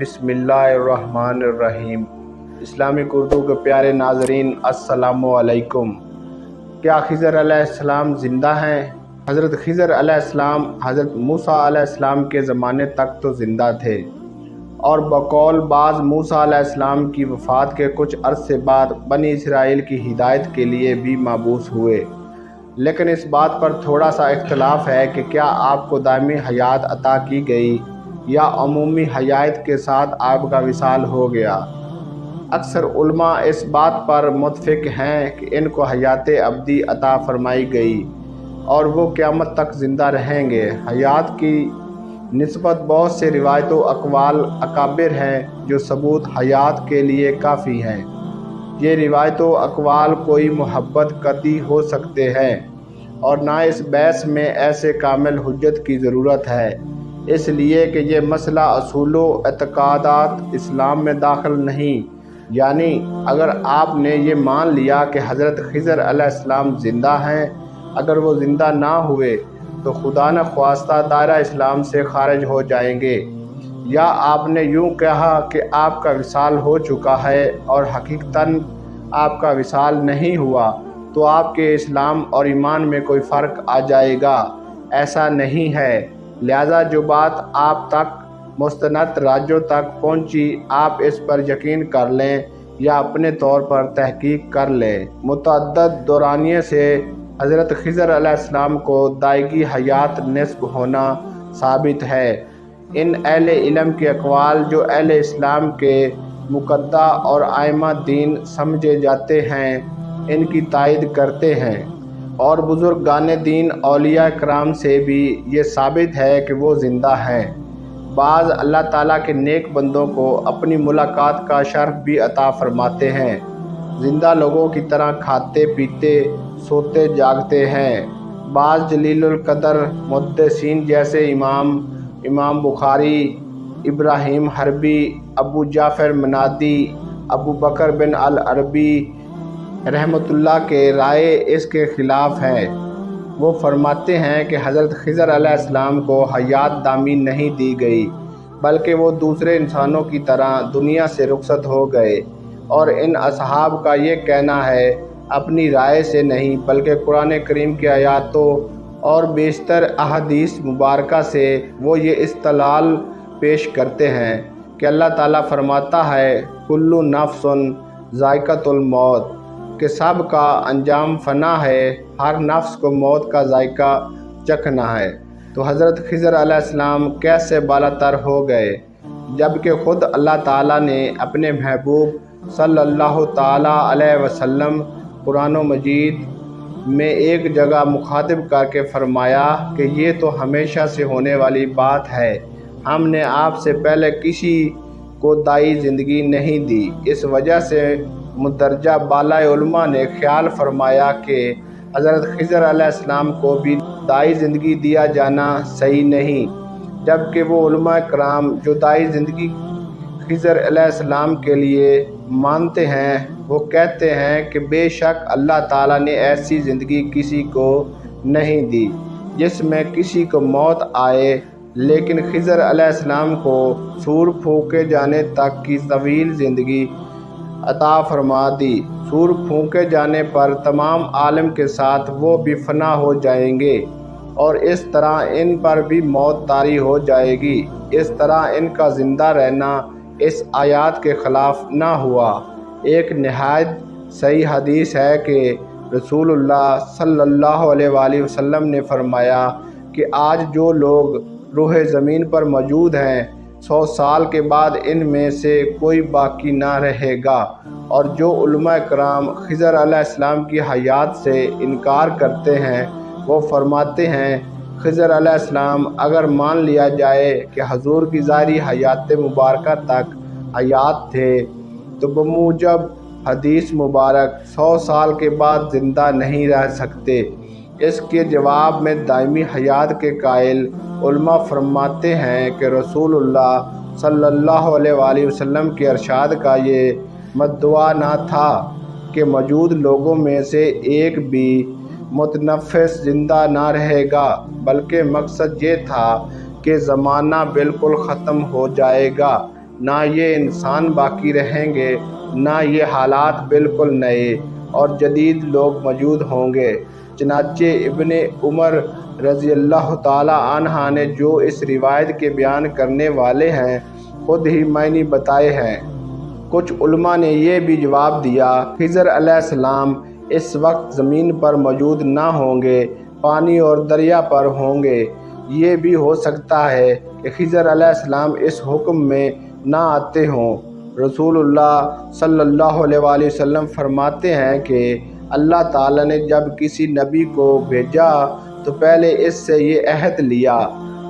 बिस्मिल्लाहिर्रहमानिर्रहीम। इस्लामिक उर्दू के प्यारे नाजरीन, अस्सलामु अलैकुम। क्या खिज़र अलैहिस्सलाम ज़िंदा हैं? हज़रत खिज़र अलैहिस्सलाम हज़रत मूसा अलैहिस्सलाम के ज़माने तक तो ज़िंदा थे और बकौल बाज़ मूसा अलैहिस्सलाम की वफ़ात के कुछ अरसे बाद बनी इसराइल की हिदायत के लिए भी मबऊस हुए। लेकिन इस बात पर थोड़ा सा इख्तलाफ है कि क्या आपको दायमी हयात अता की गई या अमूमी हयात के साथ आपका विसाल हो गया। अक्सर उलमा इस बात पर मुत्तफ़िक़ हैं कि इनको हयात अबदी अता फरमाई गई और वो क़यामत तक ज़िंदा रहेंगे। हयात की निस्बत बहुत से रिवायत व अक़वाल अकाबिर हैं जो सबूत हयात के लिए काफ़ी हैं। ये रिवायत व अक़वाल कोई मुहब्बत कती हो सकते हैं और ना इस बहस में ऐसे कामिल हुज्जत की ज़रूरत है, इसलिए कि ये मसला असूल व एतक़ादात इस्लाम में दाखिल नहीं। यानी अगर आपने ये मान लिया कि हज़रत खिज़र अलैहिस्सलाम ज़िंदा हैं, अगर वो ज़िंदा ना हुए तो खुदा न ख्वास्ता दायरा इस्लाम से खारिज हो जाएंगे, या आपने यूँ कहा कि आपका विसाल हो चुका है और हकीकतन आपका विसाल नहीं हुआ, तो आपके इस्लाम और ईमान में कोई फ़र्क आ जाएगा। ऐसा नहीं है। लिहाजा जो बात आप तक मुस्तनद राज्यों तक पहुँची, आप इस पर यकीन कर लें या अपने तौर पर तहकीक कर लें। मुतअद्दिद दौरानिये से हज़रत खिज़र अलैहिस्सलाम को दायगी हयात निस्ब होना साबित है। इन अहले इल्म के अक़वाल जो अहले इस्लाम के मुक़द्दा और आइमा दीन समझे जाते हैं, इनकी तायद करते हैं और बुज़ुर्गान दीन औलिया कराम से भी ये साबित है कि वो ज़िंदा हैं। बाज़ अल्लाह ताला के नेक बंदों को अपनी मुलाकात का शर्फ भी अता फरमाते हैं। ज़िंदा लोगों की तरह खाते पीते सोते जागते हैं। बाज़ जलीलुल क़दर मुहद्दिसीन जैसे इमाम बुखारी, इब्राहीम हरबी, अबू जाफ़र मनादी, अबू बकर बिन अल अरबी रहमतुल्लाह के राय इसके ख़िलाफ़ है। वो फरमाते हैं कि हज़रत खिज़र अलैहिस्सलाम को हयात दामी नहीं दी गई, बल्कि वो दूसरे इंसानों की तरह दुनिया से रुखसत हो गए। और इन असहाब का ये कहना है, अपनी राय से नहीं बल्कि कुरान करीम की आयातों और बेशतर अहादीस मुबारका से वो ये इस्तलाल पेश करते हैं कि अल्लाह ताला फरमाता है, कुल्लु नफ्सुन ज़ाइक़तुल मौत, कि सब का अंजाम फ़ना है, हर नफ्स को मौत का जायका चखना है। तो हज़रत खिज़र अलैहिस्सलाम कैसे बालातर हो गए, जबकि ख़ुद अल्लाह ताला ने अपने महबूब सल्लल्लाहु ताला अलैहि वसल्लम कुरान मजीद में एक जगह मुखातिब करके फ़रमाया कि ये तो हमेशा से होने वाली बात है, हमने आपसे पहले किसी को दाई ज़िंदगी नहीं दी। इस वजह से मुदर्जा बालाए उलमा ने ख्याल फरमाया कि हज़रत खिज़र अलैहिस्सलाम को भी दाई ज़िंदगी दिया जाना सही नहीं, जबकि वो उलमा कराम जो दाई ज़िंदगी खिज़र अलैहिस्सलाम के लिए मानते हैं, वो कहते हैं कि बेशक अल्लाह ताला ने ऐसी ज़िंदगी किसी को नहीं दी जिसमें किसी को मौत आए, लेकिन खिज़र अलैहिस्सलाम को सूर फूँके जाने तक की तवील ज़िंदगी अता फरमा दी। सूर फूँके जाने पर तमाम आलम के साथ वो भी फ़ना हो जाएंगे और इस तरह इन पर भी मौत तारी हो जाएगी। इस तरह इनका ज़िंदा रहना इस आयत के ख़िलाफ़ ना हुआ। एक नहायत सही हदीस है कि रसूलुल्लाह सल्लल्लाहु अलैहि वसल्लम ने फरमाया कि आज जो लोग रूह ज़मीन पर मौजूद हैं, 100 साल के बाद इनमें से कोई बाकी ना रहेगा। और जो उलमा कराम खिज़र अलैहिस्सलाम की हयात से इनकार करते हैं, वो फरमाते हैं, खिज़र अलैहिस्सलाम अगर मान लिया जाए कि हजूर की ज़ाहिरी हयात मुबारका तक हयात थे, तो बमूजब हदीस मुबारक 100 साल के बाद ज़िंदा नहीं रह सकते। इसके जवाब में दायमी हयात के कायल उलमा फरमाते हैं कि रसूलुल्लाह सल्लल्लाहु अलैहि वसल्लम के अरशाद का ये मद्दुआ ना था कि मौजूद लोगों में से एक भी मुतनफ़िस ज़िंदा ना रहेगा, बल्कि मकसद ये था कि ज़माना बिल्कुल ख़त्म हो जाएगा। نہ یہ انسان باقی رہیں گے، نہ یہ حالات بالکل نئے اور جدید لوگ موجود ہوں گے۔ چنانچہ ابن عمر رضی اللہ تعالی عنہ نے جو اس روایت کے بیان کرنے والے ہیں خود ہی معنی بتائے ہیں۔ کچھ علماء نے یہ بھی جواب دیا، خضر علیہ السلام اس وقت زمین پر موجود نہ ہوں گے، پانی اور دریا پر ہوں گے۔ یہ بھی ہو سکتا ہے کہ خضر علیہ السلام اس حکم میں نہ آتے ہوں۔ رسول اللہ صلی اللہ علیہ وآلہ وسلم فرماتے ہیں کہ اللہ تعالیٰ نے جب کسی نبی کو بھیجا تو پہلے اس سے یہ عہد لیا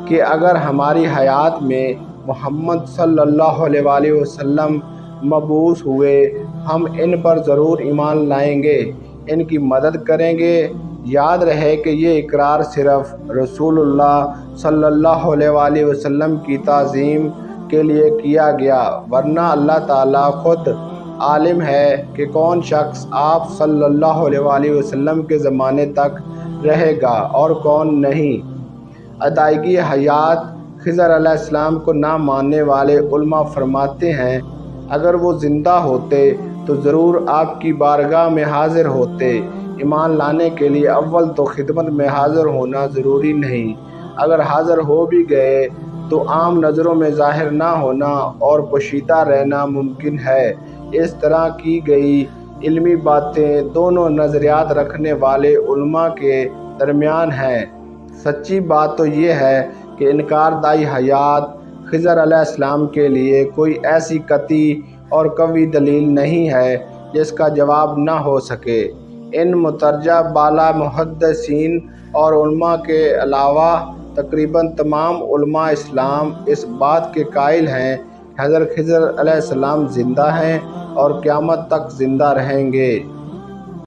کہ اگر ہماری حیات میں محمد صلی اللہ علیہ وآلہ وسلم مبعوث ہوئے ہم ان پر ضرور ایمان لائیں گے، ان کی مدد کریں گے۔ یاد رہے کہ یہ اقرار صرف رسول اللہ صلی اللہ علیہ وآلہ وسلم کی تعظیم کے لیے کیا گیا، ورنہ اللہ تعالیٰ خود عالم ہے کہ کون شخص آپ صلی اللہ علیہ وآلہ وسلم کے زمانے تک رہے گا اور کون نہیں۔ ادائیگی حیات خضر علیہ السلام کو نہ ماننے والے علماء فرماتے ہیں اگر وہ زندہ ہوتے تو ضرور آپ کی بارگاہ میں حاضر ہوتے۔ ایمان لانے کے لیے اول تو خدمت میں حاضر ہونا ضروری نہیں، اگر حاضر ہو بھی گئے تو عام نظروں میں ظاہر نہ ہونا اور پوشیدہ رہنا ممکن ہے۔ اس طرح کی گئی علمی باتیں دونوں نظریات رکھنے والے علماء کے درمیان ہیں۔ سچی بات تو یہ ہے کہ انکار دائی حیات خضر علیہ السلام کے لیے کوئی ایسی قطعی اور قوی دلیل نہیں ہے جس کا جواب نہ ہو سکے۔ ان مترجہ بالا محدثین اور علماء کے علاوہ تقریباً تمام علماء اسلام اس بات کے قائل ہیں کہ حضرت خضر علیہ السلام زندہ ہیں اور قیامت تک زندہ رہیں گے۔